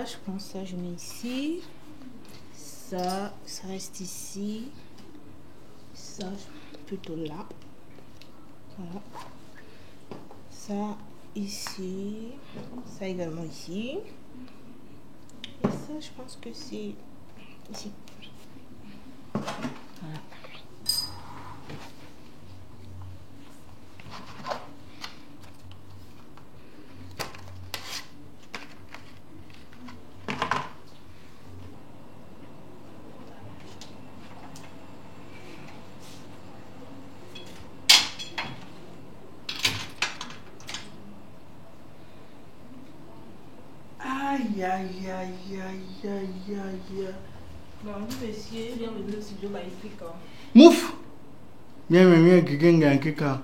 je pense ça, je mets ici. Ça reste ici. Ça, plutôt là. Voilà. Ça, ici. Ça également ici. Et ça, je pense que c'est ici. Voilà. Aïe, aïe, aïe, aïe, aïe, aïe. Bon, monsieur, bienvenue au studio Baïfika. Mouf! Bienvenue, quelqu'un.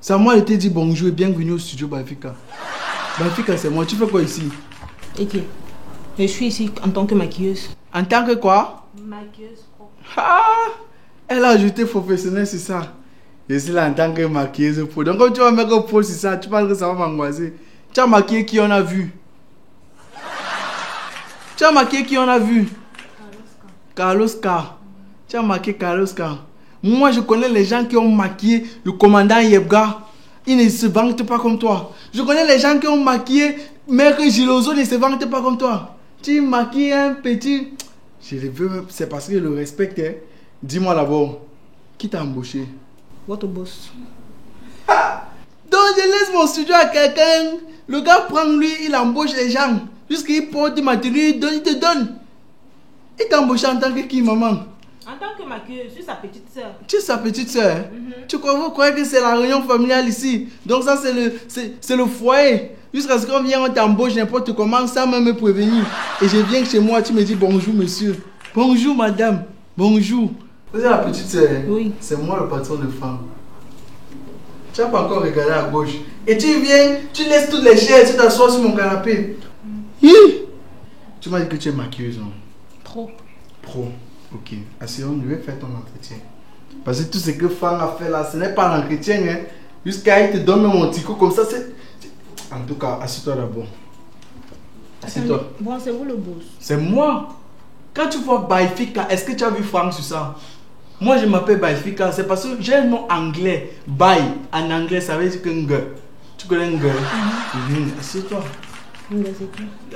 C'est à moi de te dire bonjour et bienvenue au studio Baïfika. Baïfika, c'est moi. Tu fais quoi ici? Ok. Je suis ici en tant que maquilleuse. En tant que quoi? Maquilleuse propre. Ah! Elle a ajouté professionnel, c'est ça. Je suis là en tant que maquilleuse pro. Donc, quand tu vas mettre un pro, c'est ça. Tu penses que ça va m'angoisser. Tu as maquillé qui on a vu? Tu as maquillé qui on a vu? Carlos K. Tu as maquillé Carlos K. Moi, je connais les gens qui ont maquillé le commandant Yebga. Ils ne se vantent pas comme toi. Je connais les gens qui ont maquillé Maître Gilozo, ne se vantent pas comme toi. Tu maquilles un petit... Je le veux, c'est parce que je le respecte. Hein. Dis-moi d'abord, qui t'a embauché? Votre boss. Donc je laisse mon studio à quelqu'un. Le gars prend lui, il embauche les gens. Jusqu'il porte ma tenue, il te donne. Il t'a embauché en tant que qui, maman? En tant que maquilleuse, je suis sa petite soeur. Tu es sa petite soeur? Tu crois que c'est la réunion familiale ici? Donc ça c'est le foyer. Jusqu'à ce qu'on vienne, on t'embauche n'importe comment sans même me prévenir. Et je viens chez moi, tu me dis bonjour monsieur. Bonjour madame. Bonjour. Vous êtes la petite soeur? Oui. C'est moi le patron de femme. Tu n'as pas encore regardé à gauche. Et tu viens, tu laisses toutes les chaises, tu t'assois sur mon canapé. Tu m'as dit que tu es maquilleuse, non? Trop. Pro. Ok. Asseyons, je vais faire ton entretien. Parce que tout ce que Fang a fait là, ce n'est pas l'entretien. Hein. Jusqu'à il te donne mon tico comme ça, c'est... En tout cas, assieds-toi d'abord. Assieds-toi. Bon, c'est vous le boss. C'est moi. Quand tu vois Baïfika, est-ce que tu as vu Fang sur ça? Moi, je m'appelle Baïfika. C'est parce que j'ai un nom anglais. Baï, en anglais, ça veut dire que Ngue. Tu connais Ngue? Assieds-toi.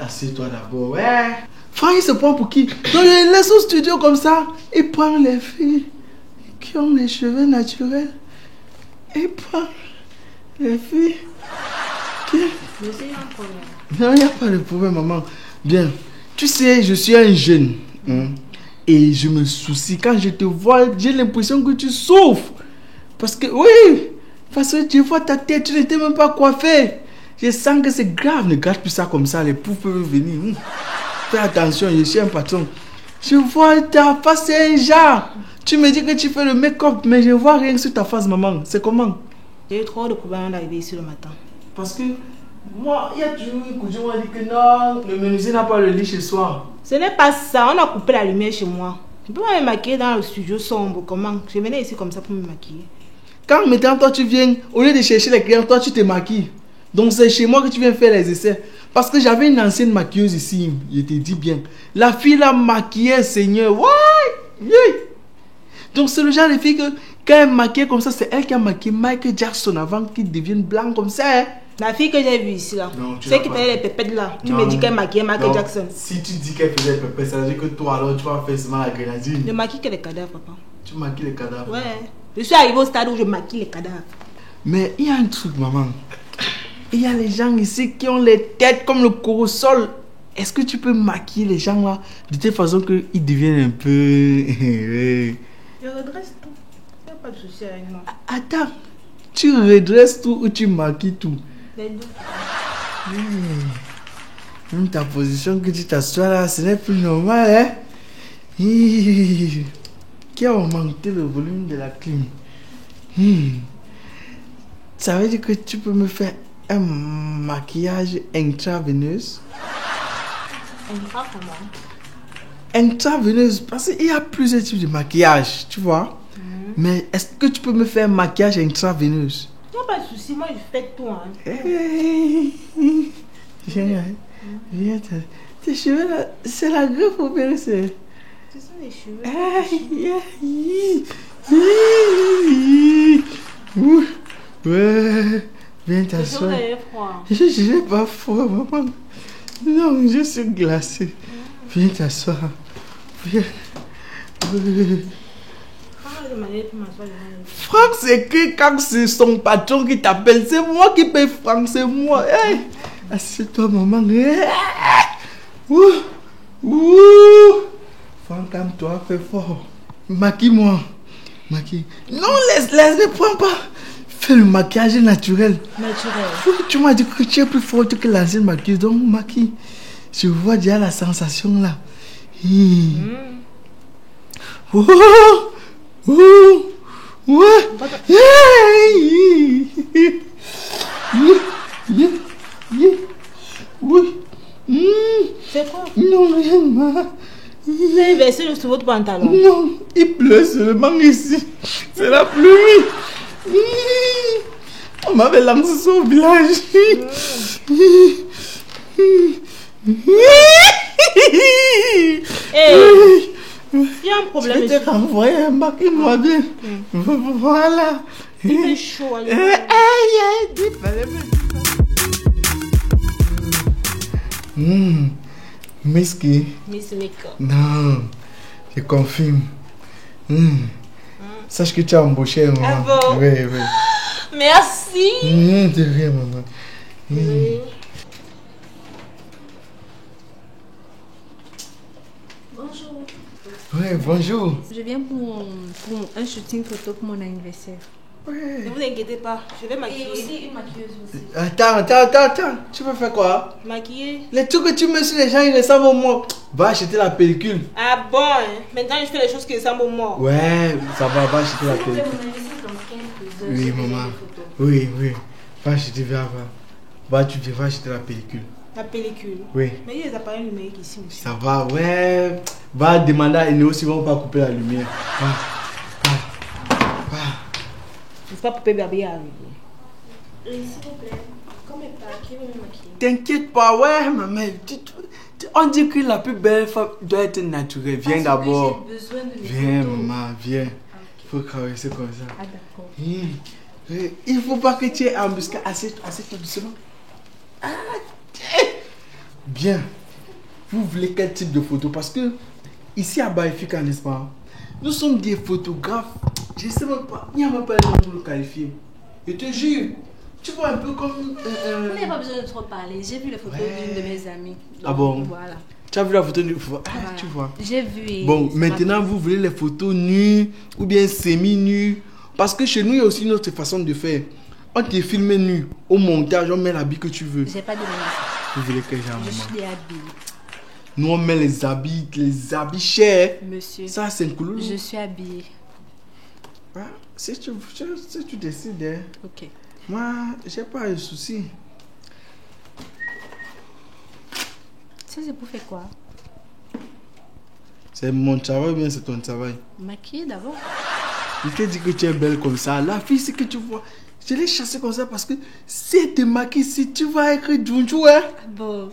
Assieds-toi d'abord. Ouais. Fang, il se prend pour qui? Donc, je laisse au studio comme ça. Il prend les filles qui ont les cheveux naturels. Il prend les filles qui... Non, il n'y a pas de problème, maman. Bien. Tu sais, je suis un jeune. Et je me soucie. Quand je te vois, j'ai l'impression que tu souffres. Parce que, oui, parce que tu vois ta tête, tu n'étais même pas coiffée. Je sens que c'est grave. Ne garde plus ça comme ça. Les poufs peuvent venir. Fais attention, je suis un patron. Je vois ta face, c'est un genre. Tu me dis que tu fais le make-up, mais je vois rien sur ta face, maman. C'est comment? J'ai eu trop de problèmes d'arriver ici le matin. Parce que moi, il y a toujours une coutume qui dit que non, le menuisier n'a pas le lit chez soi. Ce n'est pas ça, on a coupé la lumière chez moi. Je peux pas me maquiller dans le studio sombre, comment? Je venais ici comme ça pour me maquiller. Quand maintenant toi tu viens, au lieu de chercher les clients, toi tu te maquilles. Donc c'est chez moi que tu viens faire les essais. Parce que j'avais une ancienne maquilleuse ici, je te dis bien. La fille la maquillait, Seigneur. Ouais! Donc c'est le genre de fille que quand elle maquille comme ça, c'est elle qui a maquillé Michael Jackson avant qu'il devienne blanc comme ça. Hein? La fille que j'ai vue ici là, celle qui faisait les pépettes là, tu me dis qu'elle maquillait Michael Jackson. Si tu dis qu'elle faisait les pépettes, ça veut dire que toi alors tu vas faire seulement la grenadine. Je maquille que les cadavres, papa. Tu maquilles les cadavres? Ouais. Je suis arrivé au stade où je maquille les cadavres. Mais il y a un truc, maman. Il y a les gens ici qui ont les têtes comme le corosol. Est-ce que tu peux maquiller les gens là de telle façon qu'ils deviennent un peu... Je redresse tout. Il n'y a pas de souci avec moi. Attends, tu redresses tout ou tu maquilles tout? Les deux. Même ta position que tu t'assois là, ce n'est plus normal, hein? Qui a augmenté le volume de la clim? Ça veut dire que tu peux me faire un maquillage intraveineuse? Intraveineuse, parce qu'il y a plusieurs types de maquillage, tu vois. Mais est-ce que tu peux me faire un maquillage intraveineuse? Il n'y a pas de souci, moi je fais tout. Hein. Viens, Tes cheveux là, c'est la greffe ou bien c'est... Ce sont les cheveux. Ouais, viens t'asseoir. Je n'ai pas froid, maman. Non, je suis glacé. Viens t'asseoir. Viens. Franck, c'est que quand c'est son patron qui t'appelle, c'est moi qui paye Franck, c'est moi. Hey, assieds-toi, maman. Franck, calme-toi, fais fort. Maquille-moi. Maquille. Non, laisse, ne prends pas. Fais le maquillage naturel. Oui, tu m'as dit que tu es plus forte que l'ancienne maquilleuse, donc maquille. Je vois déjà la sensation là. C'est quoi? Non, rien, ma. Vous avez versé sur votre pantalon? Non, il pleut seulement ici. C'est la pluie. On m'avait lancé son village. Hey, il y a un problème. Je vais te renvoyer, maquille-moi bien. Voilà. Il fait chaud. Miski. Miss Mika. Non, je confirme. Sache que tu as embauché, maman. Ah bon? Oui, oui. Merci. De rien, maman. Bonjour. Oui, bonjour. Je viens pour un shooting photo pour mon anniversaire. Ouais. Ne vous inquiétez pas, je vais Et maquiller. aussi une maquilleuse aussi. Attends. Tu veux faire quoi? Maquiller. Les trucs que tu mets sur les gens, ils ressemblent au moi. Va acheter la pellicule. Ah bon, hein? Maintenant je fais les choses qui ressemblent au mort. Ouais, ça va acheter la S'il vous plaît, pellicule. mon anniversaire dans 15 heures. Oui, j'ai maman. besoin de photos. Oui. Va acheter, va. Va acheter la pellicule. La pellicule. Oui. Mais il y a des appareils numériques ici aussi. Ça va, ouais. Va demander à Enéo si on va couper la lumière. Va. Je ne sais pas pour bébé arriver. Et s'il vous plaît, comme elle part, qui veut me maquiller? T'inquiète pas, ouais, maman. On dit que la plus belle femme doit être naturelle. Viens Parce que d'abord. j'ai besoin de mes Viens, photos. maman, viens. Ok. Faut caresser comme ça. Ah d'accord. Il faut pas que tu aies embusqué. Assieds-toi doucement. Ah, bien. Vous voulez quel type de photo? Parce que ici à Baïfika, n'est-ce pas? Nous sommes des photographes. Je ne sais même pas. Il n'y a même pas un nom pour le qualifier. Je te jure. Tu vois un peu comme... Vous n'avez pas besoin de trop parler. J'ai vu les photos d'une de mes amies. Ah bon? Voilà. Tu as vu la photo du... Ah, Voilà. tu vois. J'ai vu. Et Bon, ça maintenant, m'a- vous voulez les photos nues ou bien semi-nues. Parce que chez nous, il y a aussi une autre façon de faire. On te filme nu. Au montage, on met l'habit que tu veux. J'ai pas demandé ça. Vous voulez que j'ai un Je moment? suis déhabillée. Nous, on met les habits chers. Monsieur, Ça, c'est un couleur. je suis habillée. Ah, si tu décides, hein. Ok. Moi, j'ai pas de souci. Ça, c'est pour faire quoi? C'est mon travail ou bien c'est ton travail? Maquiller d'abord. Je t'ai dit que tu es belle comme ça. La fille, c'est que tu vois. Je l'ai chassée comme ça parce que si elle te maquille, si tu vas écrire Djunju, hein. Bon.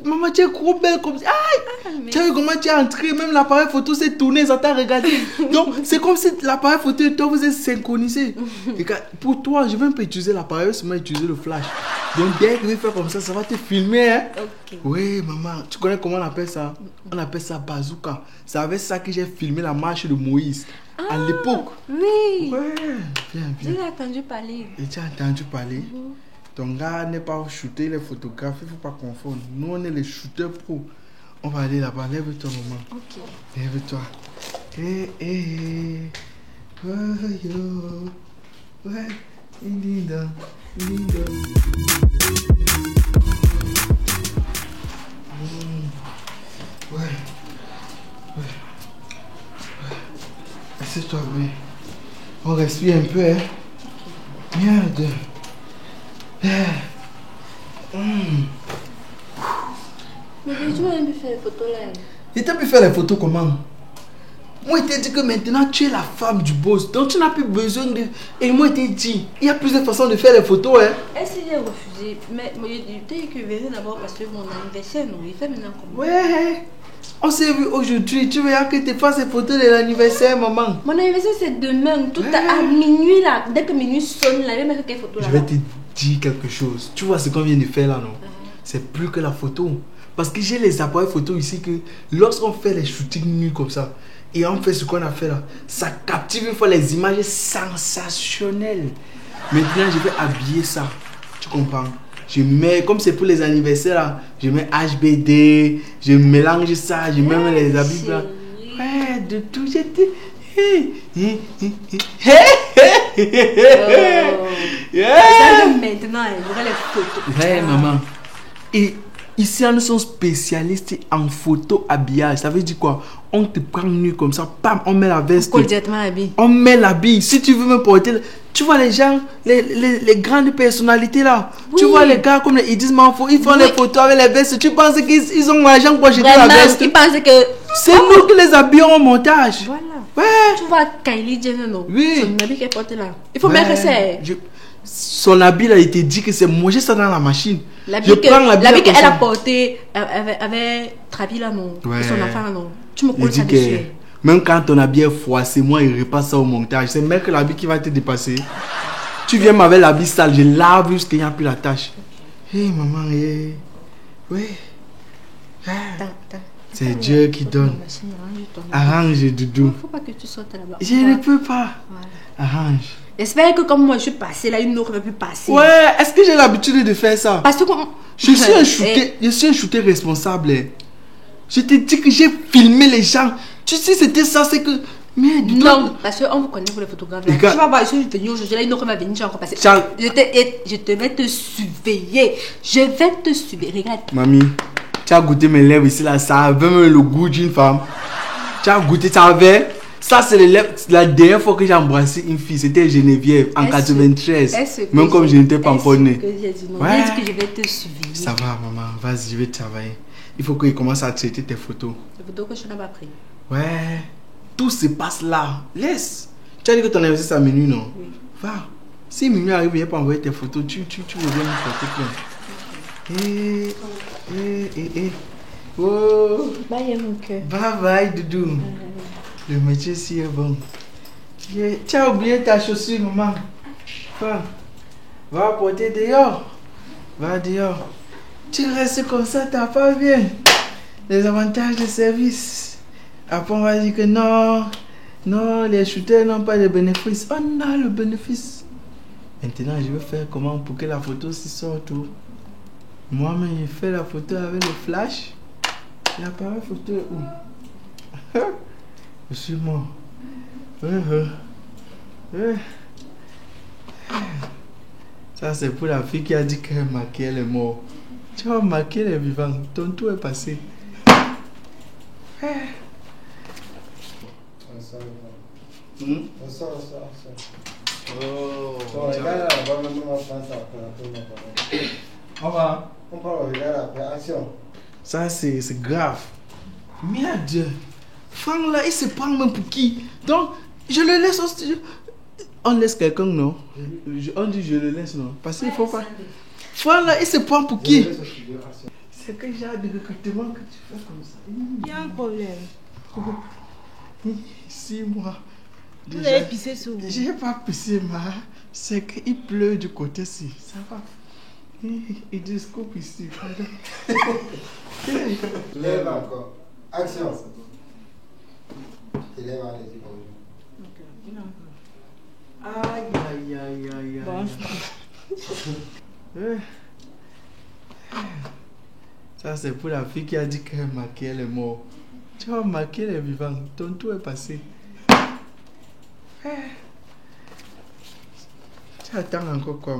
Maman, tu es trop belle comme ça. Aïe! Mais- Tu as vu comment tu es entrée, même l'appareil photo s'est tourné, ça t'a regardé. Donc, c'est comme si l'appareil photo et toi, vous êtes synchronisés. Regarde, pour toi, je ne vais même pas utiliser l'appareil, seulement utiliser le flash. Donc, dès que je vais faire comme ça va te filmer. Hein? Ok. Oui, maman, tu connais comment on appelle ça? On appelle ça bazooka. C'est avec ça que j'ai filmé la marche de Moïse à l'époque. Oui. Ouais, viens. J'ai entendu parler. Et tu as entendu parler? Ton gars n'est pas shooter les photographes, il ne faut pas confondre. Nous, on est les shooters pro. On va aller là-bas. Lève-toi, maman. Ok. Lève-toi. Oh, yo. Ouais. Linda. Ouais. Assieds-toi, oui. On respire un peu, hein. Merde. Mais tu vas même faire les photos là. Et t'as pu faire les photos comment? Moi, je t'ai dit que maintenant tu es la femme du boss. Donc tu n'as plus besoin de... Et moi, je t'ai dit, il y a plusieurs façons de faire les photos, hein. Est-ce qu'il est refusé? Mais je t'ai que venir d'abord parce que mon anniversaire, non, il fait maintenant comment? Ouais. On s'est vu aujourd'hui. Tu verras que tu fais ces photos de l'anniversaire, maman. Mon anniversaire, c'est demain. Tout Ouais. à minuit, là. Dès que minuit sonne, là, je vais mettre quelle photo là. Je vais te dire quelque chose. Tu vois ce qu'on vient de faire là, non? C'est plus que la photo. Parce que j'ai les appareils photo ici que lorsqu'on fait les shootings nus comme ça et on fait ce qu'on a fait là, ça captive une fois les images sensationnelles. Maintenant, je vais habiller ça. Tu comprends? Je mets, comme c'est pour les anniversaires là, je mets HBD, je mélange ça, je mets les habits là. Ouais, de tout, j'étais. Ça, maintenant, je vais les photos. Ouais, maman. Et ici, nous sommes spécialistes en photo habillage. Ça veut dire quoi? On te prend nu comme ça, pam, on met la veste. On colle directement l'habit. On met l'habit. Si tu veux me porter, tu vois les gens, les grandes personnalités là. Oui. Tu vois les gars comme les Idis Manfo, ils font Oui. les photos avec les vestes. Tu penses qu'ils ont l'argent pour acheter la Vraiment, veste? ils pensent que. C'est nous qui les habillons au montage. Voilà. Ouais. Tu vois Kylie Jenner, non? Oui. Son habit qu'elle porte là. Il faut Ouais. mettre c'est. Son habit là, il te dit que c'est manger ça dans la machine. L'habit Je prends l'habit qu'elle comme a ça. porté avec Travi là, non? Ouais. Et son enfant là, non? Tu me Il colles ça dit que dessus. même quand ton habit est froissé, moi il repasse ça au montage. C'est même que l'habit qui va te dépasser. Tu viens m'avec l'habit sale, je lave jusqu'il n'y a plus la tâche. Hé maman, hé. Oui. Ah, Attends. c'est Dieu qui donne. Arrange doudou. Il faut pas que tu sortes là-bas. Je ne peux pas. Voilà. Arrange. J'espère que comme moi je suis passée là, une autre ne peut plus passer. Ouais, est-ce que j'ai l'habitude de faire ça? Parce que Je suis un shooter responsable. Je te dis que j'ai filmé les gens. Tu sais, c'était ça, c'est que. Merde, non, parce qu'on vous connaît pour les photographes. Là. Les gars- Tu vas voir, je suis venue aujourd'hui, là, une autre va venir, j'ai encore passé. Charles. Je te vais te surveiller. Je vais te surveiller. Regarde. Mamie, tu as goûté mes lèvres ici, là, ça avait même le goût d'une femme. Tu as goûté, ça avait. Ça, c'est les lèvres. La dernière fois que j'ai embrassé une fille, c'était Geneviève en 93. Même comme je n'étais pas encore né. J'ai dit non. Ouais. J'ai dit que je vais te surveiller. Ça va, maman, vas-y, je vais travailler. Il faut qu'il commence à traiter tes photos. Les photos que je n'ai pas prises. Ouais, tout se passe là. Laisse. Tu as dit que ton anniversaire c'est à minuit, non? Oui. Va. Si minuit arrive, il n'y a pas envoyer tes photos, tu reviens me porter plainte. Oh. Bye, mon cœur. Bye bye, Doudou. Le métier si est bon. Tu as oublié ta chaussure, maman. Va porter dehors. Va dehors. Tu restes comme ça, t'as pas bien. Les avantages de service. Après, on va dire que non, les shooters n'ont pas de bénéfice. On a le bénéfice. Maintenant, je vais faire comment pour que la photo s'y sorte. Moi-même, je fais la photo avec le flash. L'appareil photo est où? Je suis mort. Ça, c'est pour la fille qui a dit qu'elle maquillait les morts. Tu vas maquiller les vivants. Ton tour est passé. Oh. On va. Ça, c'est grave. Merde. Franck là, il se prend même pour qui? Donc, je le laisse au studio. On laisse quelqu'un, non? On dit je le laisse, non? Parce qu'il faut pas. Franck là, il se prend pour qui? C'est que j'ai de recrutement que tu fais comme ça. Il y a un problème. 6 mois. Vous avez pissé sur vous. J'ai pas pissé, ma. C'est qu'il pleut du côté-ci. Ça va. Il discoupe ici. Lève encore. Action. Tu lèves les yeux. Aïe, aïe, aïe, aïe, Bon. aïe. Ça, c'est pour la fille qui a dit qu'elle maquillait les morts. Tu vas maquiller les vivants. Ton tour est passé. Tu attends encore quoi?